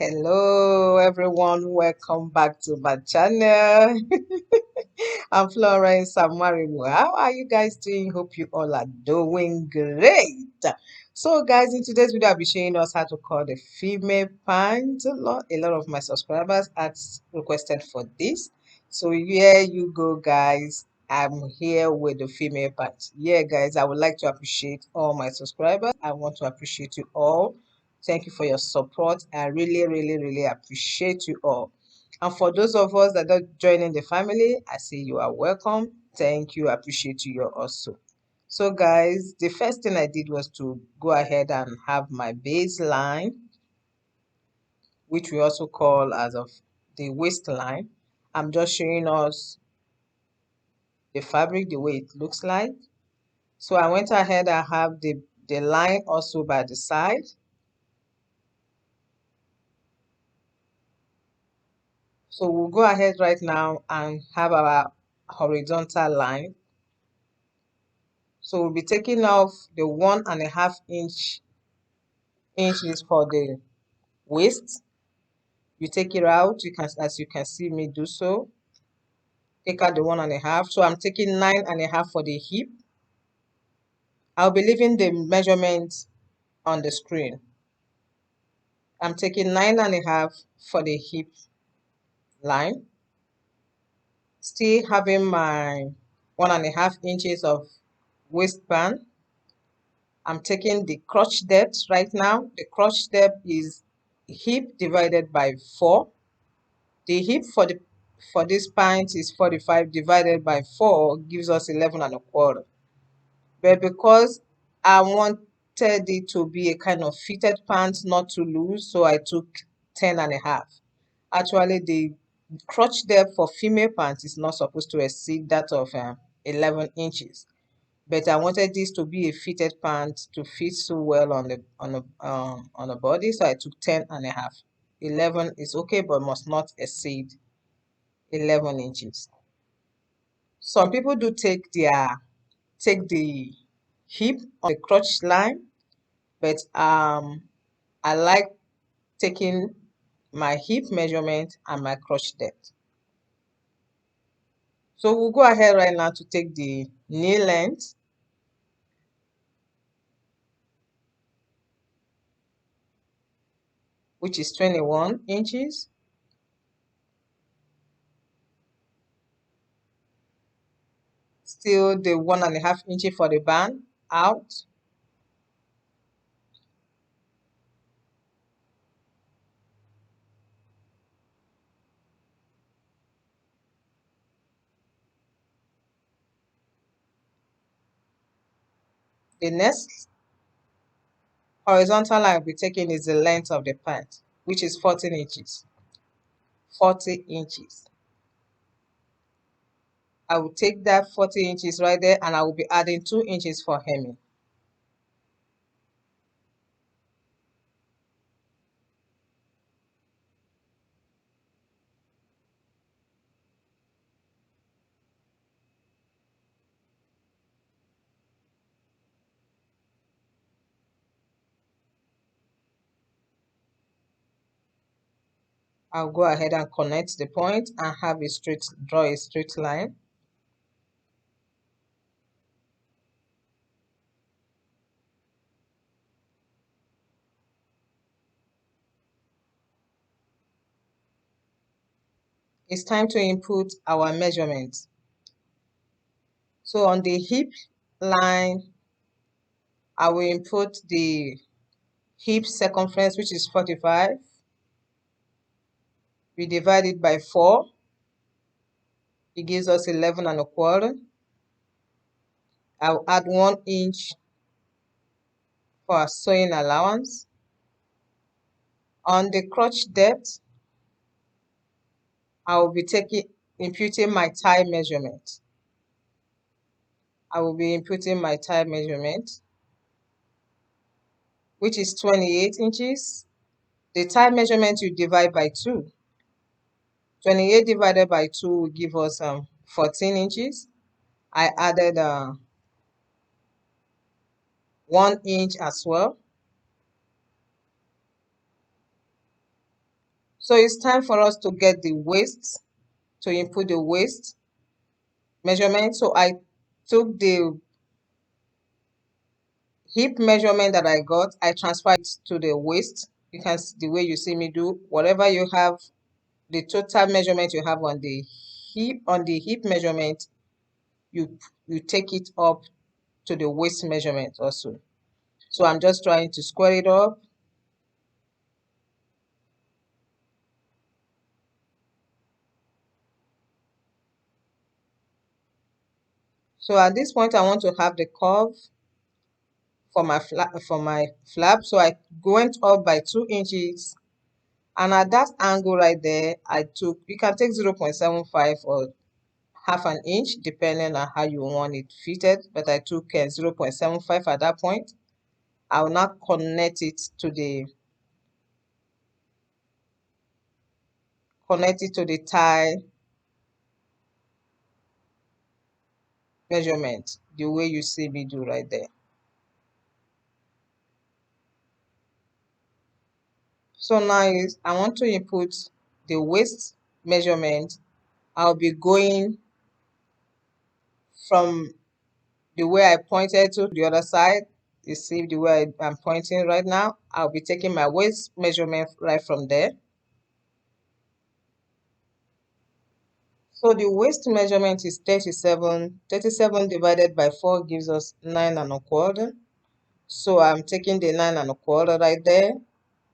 Hello everyone, welcome back to my channel. I'm Florence Samarimu. How are you guys doing? Hope you all are doing great. So guys, in today's video I'll be showing us how to cut the female pants. A lot of my subscribers asked requested for this. So here you go guys. I'm here with the female pants. Yeah guys, I would like to appreciate all my subscribers. I want to appreciate you all. Thank you for your support. I really appreciate you all. And for those of us that are joining the family, I say you are welcome. Thank you. I appreciate you also. So guys, the first thing I did was to go ahead and have my baseline, which we also call as of the waistline. I'm just showing us the fabric, the way it looks like. So I went ahead and have the line also by the side. So we'll go ahead right now and have our horizontal line. So we'll be taking off the 1.5 inches for the waist. You take it out, as you can see me do so. Take out the 1.5. So I'm taking 9.5 for the hip. I'll be leaving the measurement on the screen. I'm taking 9.5 for the hip line. Still having my 1.5 inches of waistband. I'm taking the crotch depth right now. The crotch depth is hip divided by 4. The hip for this pant is 45 divided by 4 gives us 11.25. But because I wanted it to be a kind of fitted pant, not too loose, so I took 10.5. Actually, the crotch depth for female pants is not supposed to exceed that of 11 inches. But I wanted this to be a fitted pant to fit so well on the body, so I took 10.5. 11 is okay, but must not exceed 11 inches. Some people do take the hip on the crotch line, but I like taking my hip measurement and my crotch depth. So we'll go ahead right now to take the knee length. Which is 21 inches. Still the 1.5 inches for the band out. The next horizontal line I'll be taking is the length of the pant, which is 14 inches. 40 inches. I will take that 40 inches right there and I will be adding 2 inches for hemming. I'll go ahead and connect the point and draw a straight line. It's time to input our measurements. So on the hip line, I will input the hip circumference, which is 45. We divide it by 4. It gives us 11.25. I'll add 1 inch for sewing allowance. On the crotch depth, I will be imputing my thigh measurement. I will be inputting my thigh measurement, which is 28 inches. The thigh measurement you divide by 2. 28 divided by 2 will give us 14 inches. I added 1 inch as well. So it's time for us to get the waist, to input the waist measurement. So I took the hip measurement that I got, I transferred it to the waist. You can see the way you see me do. Whatever you have, the total measurement you have on the hip measurement, you take it up to the waist measurement also. So I'm just trying to square it up. So at this point, I want to have the curve for my flap. So I went up by 2 inches, and at that angle right there, I took, you can take 0.75 or half an inch depending on how you want it fitted, but I took 0.75 at that point. I will now connect it to the thigh measurement, the way you see me do right there. So now I want to input the waist measurement. I'll be going from the way I pointed to the other side. You see the way I'm pointing right now. I'll be taking my waist measurement right from there. So the waist measurement is 37. 37 divided by 4 gives us 9 1/4. So I'm taking the 9 1/4 right there,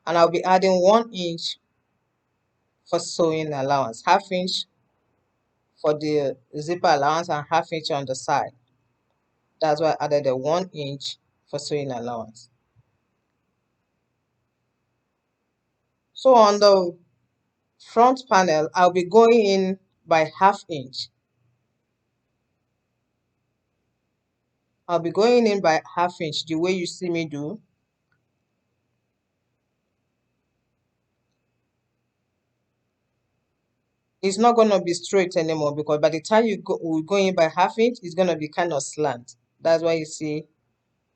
and I'll be adding 1 inch for sewing allowance, half inch for the zipper allowance, and half inch on the side. That's why I added the 1 inch for sewing allowance. So on the front panel, I'll be going in by half inch. I'll be going in by half inch the way you see me do. It's not going to be straight anymore, because by the time we go in by half inch, it's going to be kind of slant. That's why you see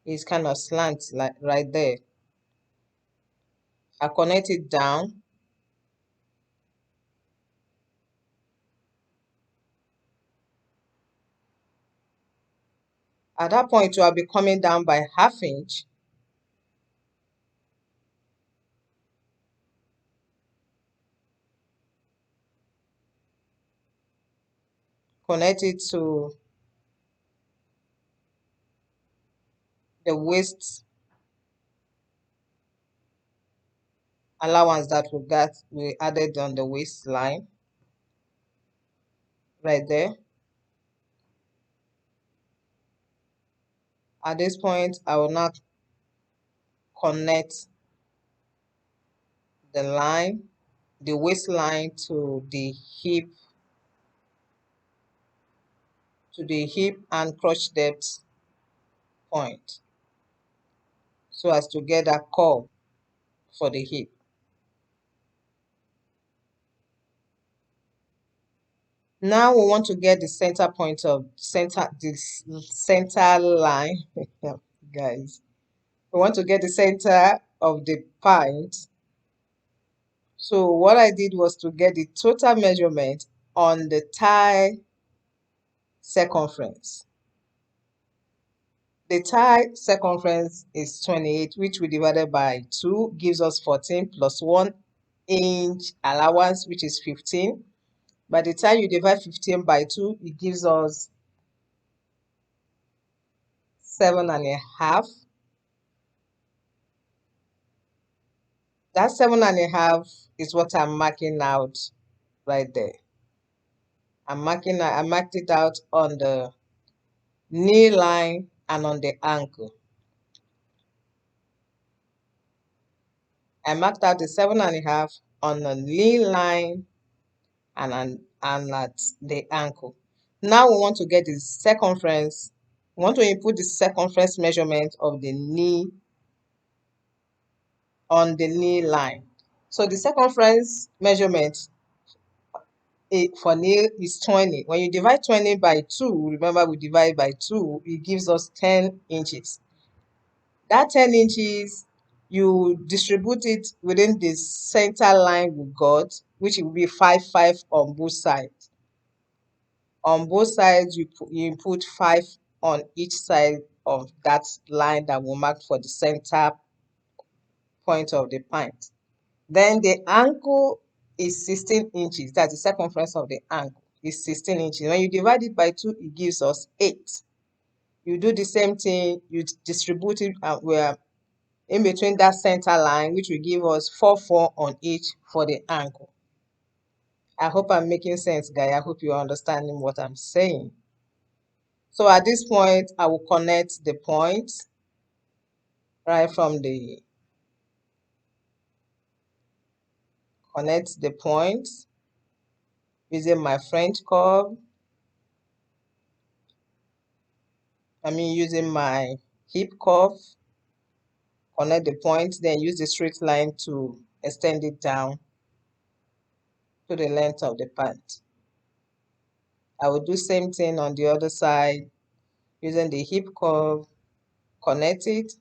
it's kind of slant, like right there. I connect it down. At that point, I'll be coming down by half inch. Connect it to the waist allowance that we added on the waistline right there. At this point, I will now connect the line, the waistline to the hip and crotch depth point, so as to get that curve for the hip. Now we want to get the center point of this center line. Guys, we want to get the center of the point. So what I did was to get the total measurement on the thigh circumference. The thigh circumference is 28, which we divided by 2 gives us 14, plus 1 inch allowance, which is 15. By the time you divide 15 by 2, it gives us 7 1/2. That 7 1/2 is what I'm marking out right there. I marked it out on the knee line and on the ankle. I marked out the 7 1/2 on the knee line and at the ankle. Now we want to get the circumference. We want to input the circumference measurement of the knee on the knee line. So the circumference measurement for knee is 20. When you divide 20 by 2, remember we divide by 2, it gives us 10 inches. That 10 inches you distribute it within the center line we got, which will be 5 5 on both sides. On both sides, you put 5 on each side of that line that we marked for the center point of the pint. Then the ankle is 16 inches. That's the circumference of the ankle is 16 inches. When you divide it by 2, it gives us 8. You do the same thing, you distribute it we're in between that center line, which will give us 4 4 on each for the ankle. I hope I'm making sense, guys. I hope you're understanding what I'm saying. So at this point, I will connect the points right from the points using my French curve. Using my hip curve. Connect the points, then use the straight line to extend it down to the length of the pant. I will do same thing on the other side using the hip curve. Connect it.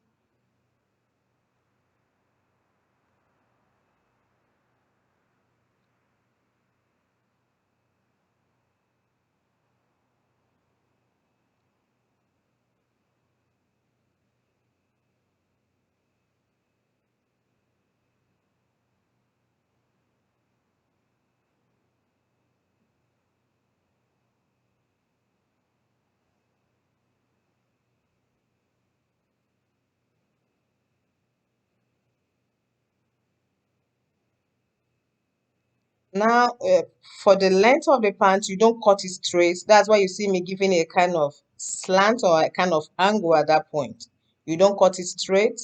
Now, for the length of the pant, you don't cut it straight. That's why you see me giving a kind of slant or a kind of angle at that point. You don't cut it straight.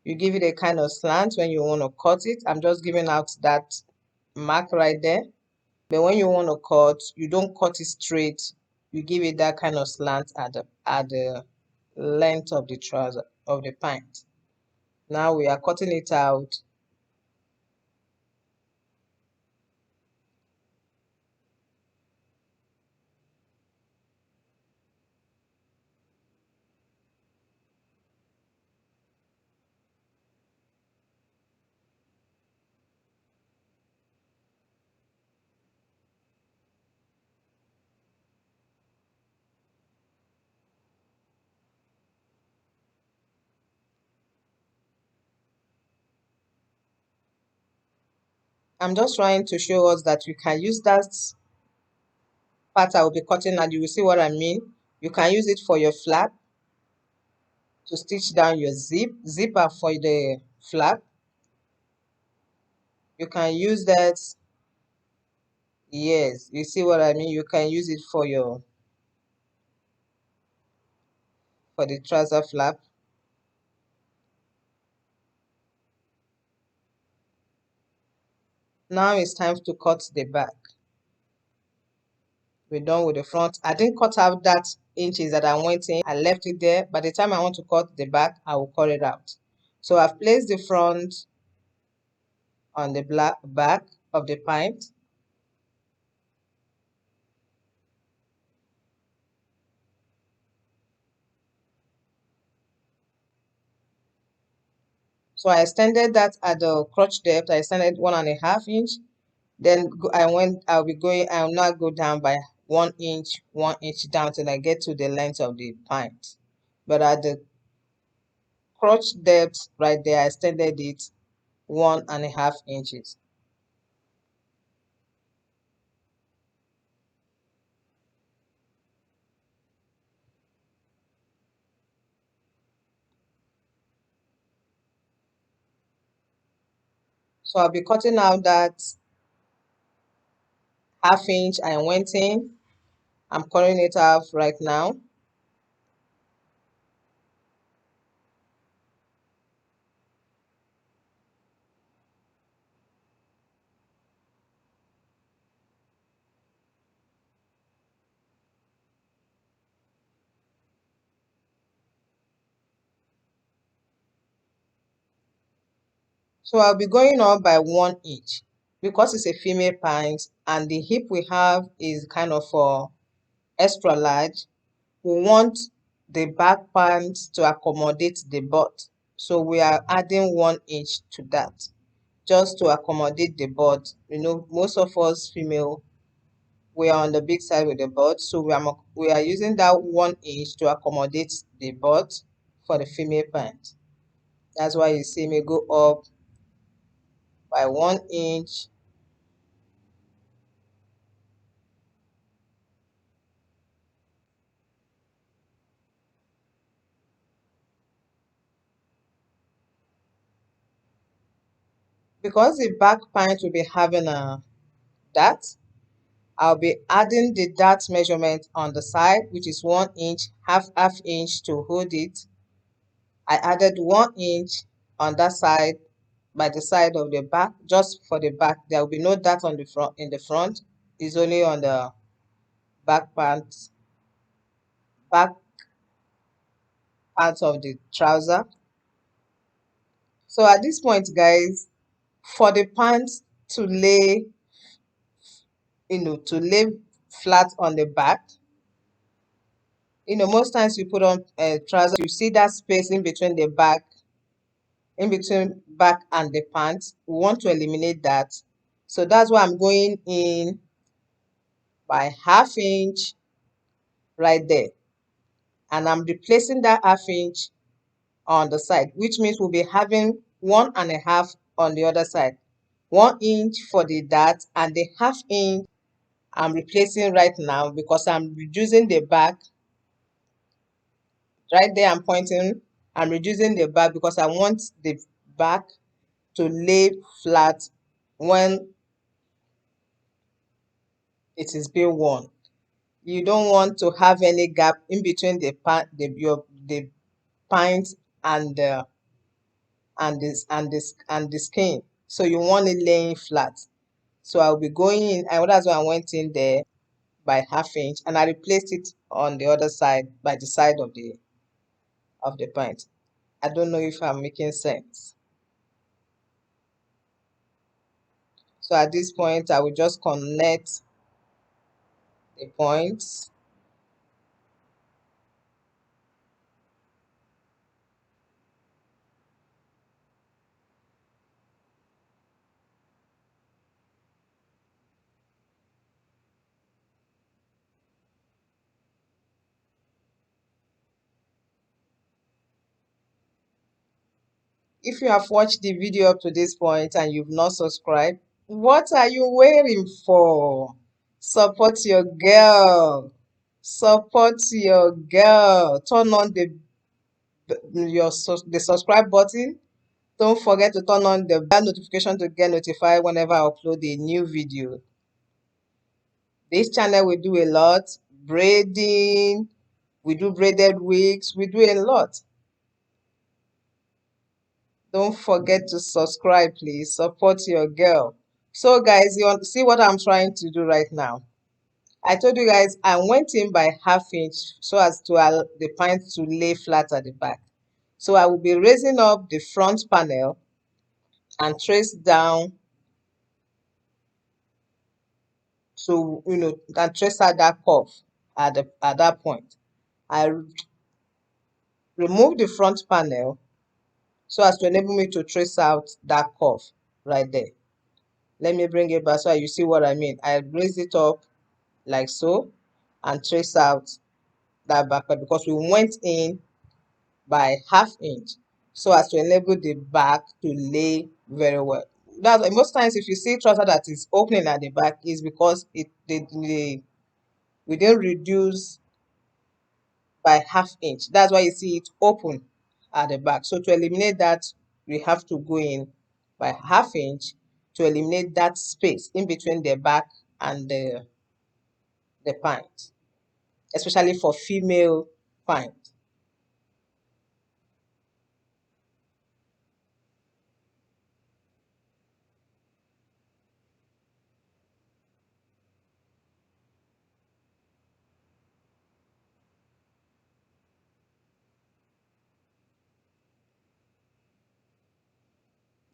You give it a kind of slant when you want to cut it. I'm just giving out that mark right there. But when you want to cut, you don't cut it straight. You give it that kind of slant at the length of the trouser of the pant. Now we are cutting it out. I'm just trying to show us that you can use that part I will be cutting and you will see what I mean. You can use it for your flap to stitch down your zipper for the flap. You can use that. Yes, you see what I mean. You can use it for the trouser flap. Now it's time to cut the back. We're done with the front. I didn't cut out that inches that I went in. I left it there. By the time I want to cut the back, I will cut it out. So I've placed the front on the back of the pint. So I extended that at the crotch depth. I extended 1.5 inch. Then I'll now go down by 1 inch, 1 inch down till I get to the length of the pint. But at the crotch depth right there, I extended it 1.5 inches. So I'll be cutting out that 1/2 inch I went in. I'm cutting it off right now. So I'll be going up by 1 inch because it's a female pant and the hip we have is kind of for extra large. We want the back pant to accommodate the butt. So we are adding 1 inch to that just to accommodate the butt. You know, most of us female, we are on the big side with the butt, so we are using that 1 inch to accommodate the butt for the female pant. That's why you see me go up by 1 inch. Because the back pant will be having a dart, I'll be adding the dart measurement on the side, which is 1 inch, half inch to hold it. I added 1 inch on that side by the side of the back, just for the back. There will be no dart on the front. In the front, it's only on the back back part of the trouser. So at this point, guys, for the pants to lay, to lay flat on the back, most times you put on trousers, you see that space in between the back, in between back and the pants. We want to eliminate that. So that's why I'm going in by half inch right there. And I'm replacing that half inch on the side, which means we'll be having 1.5 on the other side. 1 inch for the dart, and the half inch I'm replacing right now because I'm reducing the back. Right there I'm pointing, I'm reducing the back because I want the back to lay flat when it is being worn. You don't want to have any gap in between the pint and the skin. So you want it laying flat. So I'll be going in, and that's why I went in there by half inch, and I replaced it on the other side by the side of the pint. I don't know if I'm making sense. So at this point, I will just connect the points. If you have watched the video up to this point and you've not subscribed, what are you waiting for? Support your girl. Support your girl. Turn on the subscribe button. Don't forget to turn on the bell notification to get notified whenever I upload a new video. This channel we do a lot. Braiding, we do braided wigs, we do a lot. Don't forget to subscribe, please. Support your girl. So guys, you want to see what I'm trying to do right now? I told you guys I went in by half inch so as to allow the pint to lay flat at the back. So I will be raising up the front panel and trace down to, and trace out that curve at that point. I remove the front panel so as to enable me to trace out that curve right there. Let me bring it back so you see what I mean. I raise it up like so and trace out that back part because we went in by half inch so as to enable the back to lay very well. That's why most times if you see trouser that is opening at the back is because we didn't reduce by half inch. That's why you see it open at the back. So to eliminate that, we have to go in by half inch to eliminate that space in between the back and the pint, especially for female pint.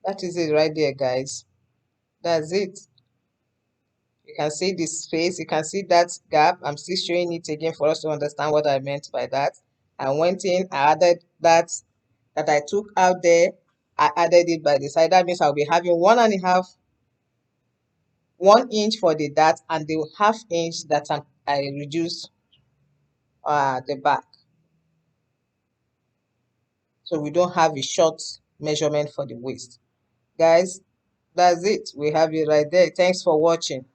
That is it right there, guys. That's it. You can see this space, you can see that gap. I'm still showing it again for us to understand what I meant by that. I went in, I added that that I took out there, I added it by the side. That means I'll be having 1 inch for the dart and the half inch that I reduced the back. So we don't have a short measurement for the waist. Guys, that's it. We have it right there. Thanks for watching.